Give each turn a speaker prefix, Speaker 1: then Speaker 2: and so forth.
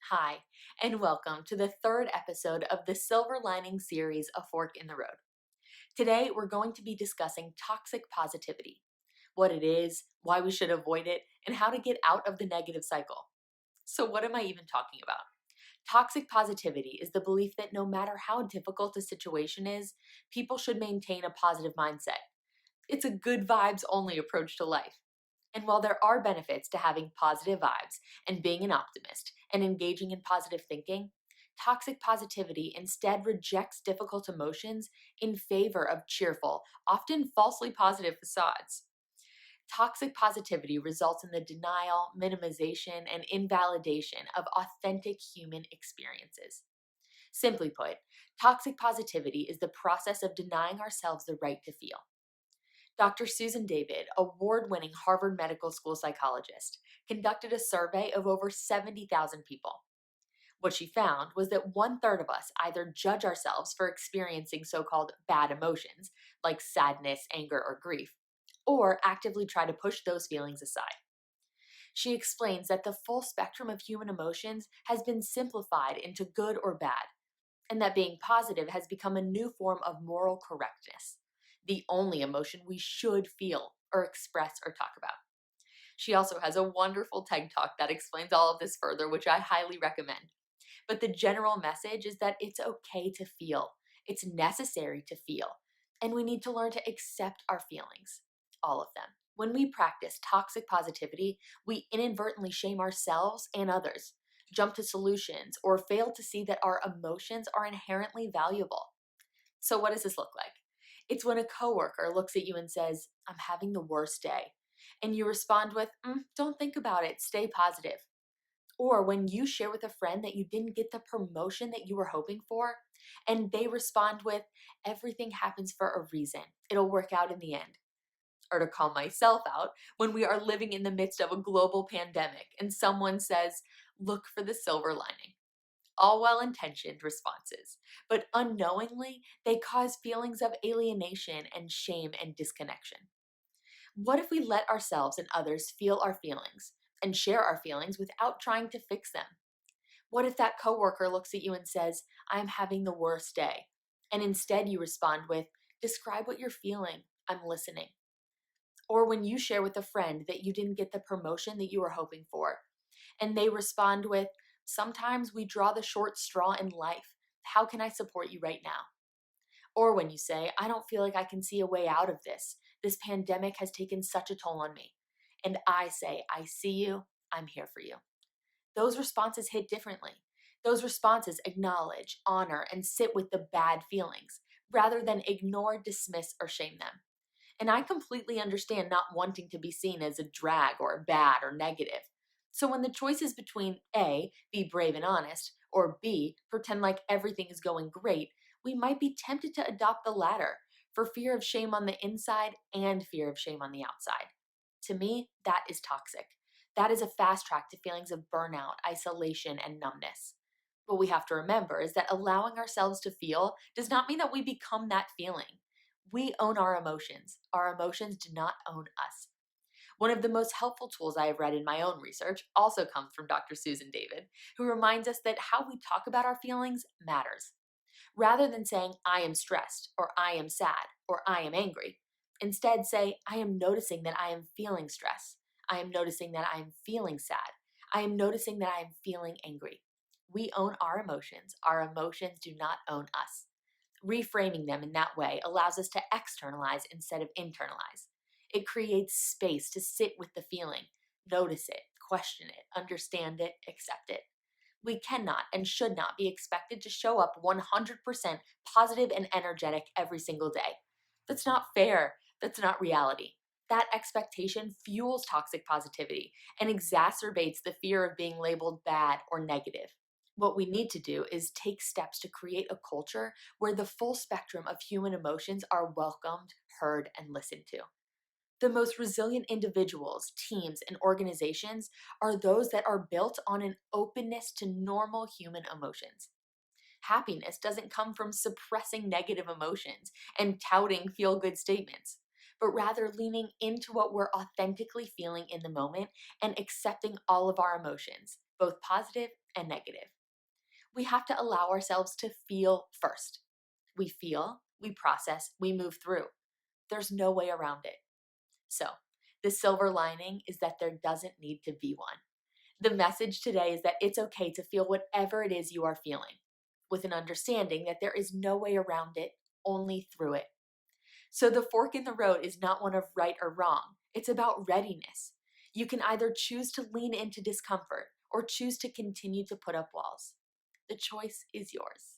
Speaker 1: Hi, and welcome to the third episode of the Silver Lining series, A Fork in the Road. Today, we're going to be discussing toxic positivity, what it is, why we should avoid it, and how to get out of the negative cycle. So, what am I even talking about? Toxic positivity is the belief that no matter how difficult a situation is, people should maintain a positive mindset. It's a good vibes only approach to life. And while there are benefits to having positive vibes and being an optimist and engaging in positive thinking, toxic positivity instead rejects difficult emotions in favor of cheerful, often falsely positive facades. Toxic positivity results in the denial, minimization, and invalidation of authentic human experiences. Simply put, toxic positivity is the process of denying ourselves the right to feel. Dr. Susan David, award winning Harvard Medical School psychologist, conducted a survey of over 70,000 people. What she found was that one third of us either judge ourselves for experiencing so called bad emotions, like sadness, anger, or grief, or actively try to push those feelings aside. She explains that the full spectrum of human emotions has been simplified into good or bad, and that being positive has become a new form of moral correctness, the only emotion we should feel or express or talk about. She also has a wonderful TED Talk that explains all of this further, which I highly recommend. But the general message is that it's okay to feel, it's necessary to feel, and we need to learn to accept our feelings, all of them. When we practice toxic positivity, we inadvertently shame ourselves and others, jump to solutions, or fail to see that our emotions are inherently valuable. So, what does this look like? It's when a coworker looks at you and says, "I'm having the worst day." And you respond with, "Don't think about it, stay positive." Or when you share with a friend that you didn't get the promotion that you were hoping for, and they respond with, "Everything happens for a reason, it'll work out in the end." Or to call myself out, when we are living in the midst of a global pandemic and someone says, "Look for the silver lining." All well intentioned responses, but unknowingly, they cause feelings of alienation and shame and disconnection. What if we let ourselves and others feel our feelings and share our feelings without trying to fix them? What if that coworker looks at you and says, "I'm having the worst day," and instead you respond with, "Describe what you're feeling, I'm listening." Or when you share with a friend that you didn't get the promotion that you were hoping for, and they respond with, "Sometimes we draw the short straw in life. How can I support you right now?" Or when you say, "I don't feel like I can see a way out of this. This pandemic has taken such a toll on me." And I say, "I see you. I'm here for you." Those responses hit differently. Those responses acknowledge, honor, and sit with the bad feelings rather than ignore, dismiss, or shame them. And I completely understand not wanting to be seen as a drag or bad or negative. So when the choice is between A, be brave and honest, or B, pretend like everything is going great, we might be tempted to adopt the latter for fear of shame on the inside and fear of shame on the outside. To me, that is toxic. That is a fast track to feelings of burnout, isolation, and numbness. What we have to remember is that allowing ourselves to feel does not mean that we become that feeling. We own our emotions. Our emotions do not own us. One of the most helpful tools I have read in my own research also comes from Dr. Susan David, who reminds us that how we talk about our feelings matters. Rather than saying, "I am stressed," or "I am sad," or "I am angry," instead say, "I am noticing that I am feeling stress. I am noticing that I am feeling sad. I am noticing that I am feeling angry." We own our emotions. Our emotions do not own us. Reframing them in that way allows us to externalize instead of internalize. It creates space to sit with the feeling, notice it, question it, understand it, accept it. We cannot and should not be expected to show up 100% positive and energetic every single day. That's not fair. That's not reality. That expectation fuels toxic positivity and exacerbates the fear of being labeled bad or negative. What we need to do is take steps to create a culture where the full spectrum of human emotions are welcomed, heard, and listened to. The most resilient individuals, teams, and organizations are those that are built on an openness to normal human emotions. Happiness doesn't come from suppressing negative emotions and touting feel good statements, but rather leaning into what we're authentically feeling in the moment and accepting all of our emotions, both positive and negative. We have to allow ourselves to feel first. We feel, we process, we move through. There's no way around it. So, the silver lining is that there doesn't need to be one. The message today is that it's okay to feel whatever it is you are feeling, with an understanding that there is no way around it, only through it. So the fork in the road is not one of right or wrong. It's about readiness. You can either choose to lean into discomfort or choose to continue to put up walls. The choice is yours.